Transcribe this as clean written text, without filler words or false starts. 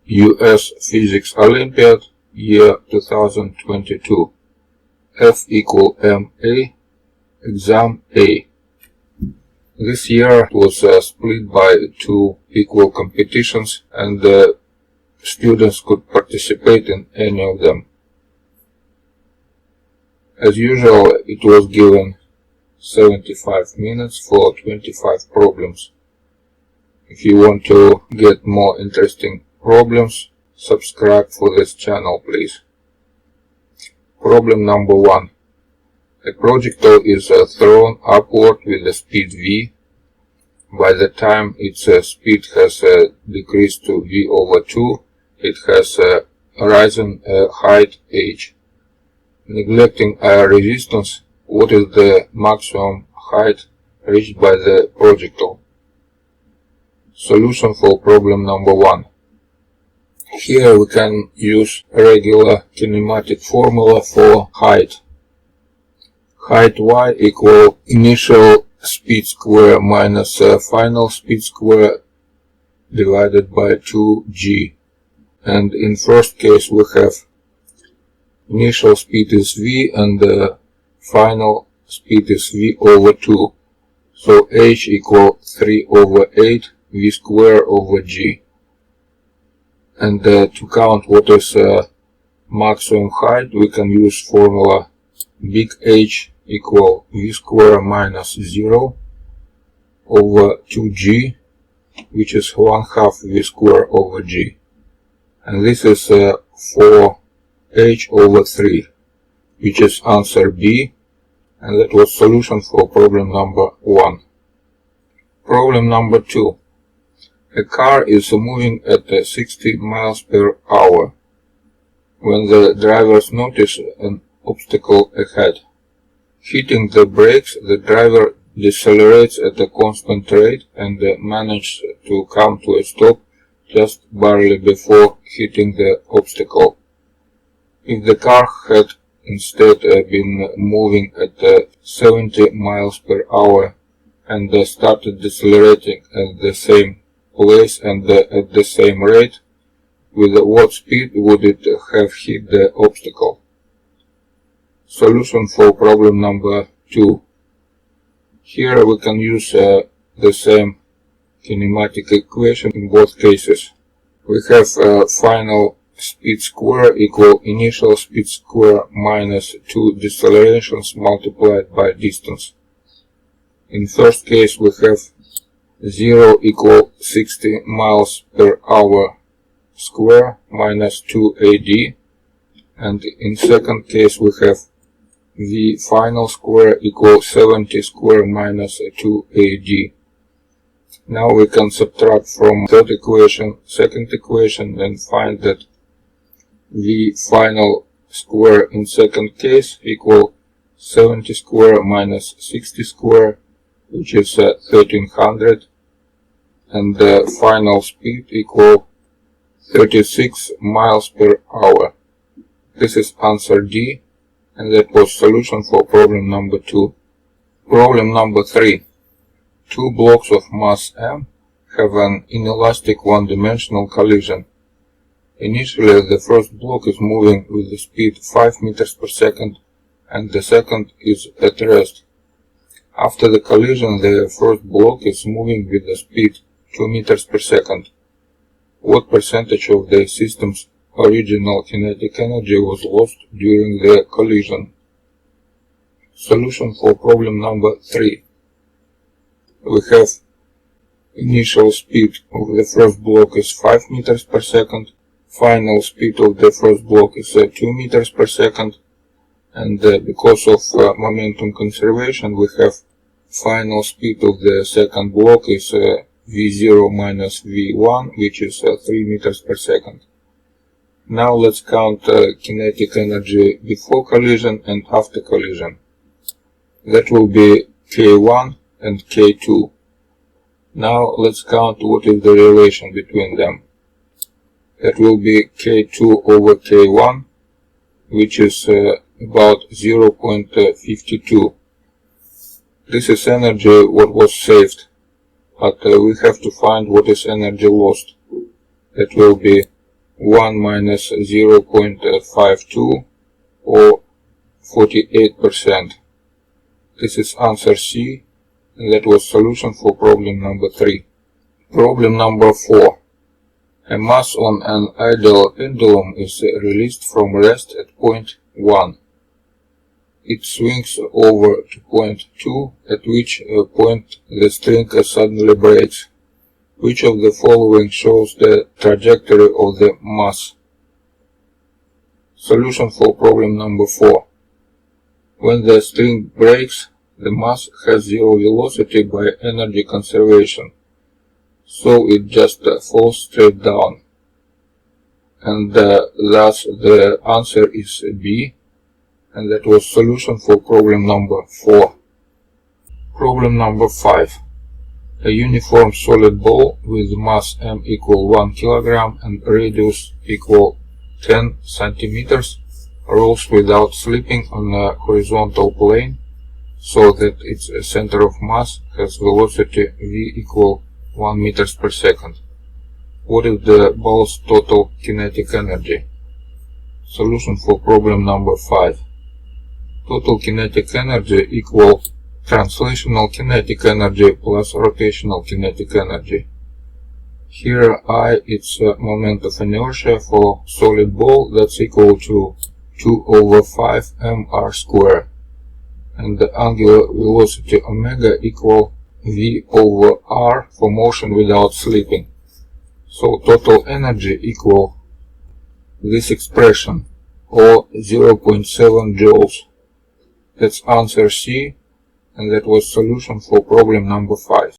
US Physics Olympiad, year 2022. F equal MA, exam A. This year was split by two equal competitions, and students could participate in any of them. As usual, it was given 75 minutes for 25 problems. If you want to get more interesting problems, subscribe for this channel, please. Problem number 1. A projectile is thrown upward with a speed v. By the time its speed has decreased to v over 2, it has risen height h. Neglecting air resistance, what is the maximum height reached by the projectile? Solution for problem number 1. Here we can use a regular kinematic formula for height. Height y equal initial speed square minus final speed square divided by 2g. And in first case we have initial speed is v and the final speed is v over 2. So h equal 3 over 8 v square over g. And to count what is maximum height, we can use formula big H equal v square minus 0 over 2g, which is 1/2 v square over g. And this is 4h over 3, which is answer B, and that was solution for problem number 1. Problem number 2. A car is moving at 60 miles per hour. When the drivers notice an obstacle ahead, hitting the brakes, the driver decelerates at a constant rate and manages to come to a stop just barely before hitting the obstacle. If the car had instead been moving at 70 miles per hour and started decelerating at the same place and at the same rate, with what speed would it have hit the obstacle? Solution for problem number 2. Here we can use the same kinematic equation in both cases. We have final speed square equal initial speed square minus 2 decelerations multiplied by distance. In first case we have 0 equal 60 miles per hour square minus 2ad, and in second case we have v final square equal 70 square minus 2ad. Now we can subtract from third equation second equation and find that v final square in second case equal 70 square minus 60 square, which is 1300, and the final speed equal 36 miles per hour. This is answer D, and that was solution for problem number 2. Problem number 3. Two blocks of mass m have an inelastic one-dimensional collision. Initially, the first block is moving with the speed 5 meters per second, and the second is at rest. After the collision, the first block is moving with the speed 2 meters per second. What percentage of the system's original kinetic energy was lost during the collision? Solution for problem number 3. We have initial speed of the first block is 5 meters per second, final speed of the first block is 2 meters per second, and because of momentum conservation we have final speed of the second block is v0 minus v1, which is 3 meters per second. Now let's count kinetic energy before collision and after collision. That will be k1 and k2. Now let's count what is the relation between them. That will be k2 over k1, which is about 0.52. This is energy what was saved, but we have to find what is energy lost. That will be 1 minus 0.52 or 48%. This is answer C, and that was solution for problem number 3. Problem number 4. A mass on an idle pendulum is released from rest at point 1. It swings over to point 2, at which point the string suddenly breaks. Which of the following shows the trajectory of the mass? Solution for problem number 4. When the string breaks, the mass has zero velocity by energy conservation, so it just falls straight down. And thus the answer is B, and that was solution for problem number 4. Problem number 5. A uniform solid ball with mass m equal 1 kg and radius equal 10 centimeters rolls without slipping on a horizontal plane so that its center of mass has velocity v equal 1 meters per second. What is the ball's total kinetic energy? Solution for problem number 5. Total kinetic energy equal translational kinetic energy plus rotational kinetic energy. Here I its moment of inertia for solid ball, that's equal to 2/5 mr square, and the angular velocity omega equal v/r for motion without slipping. So total energy equal this expression, or 0.7 joules. That's answer C, and that was solution for problem number 5.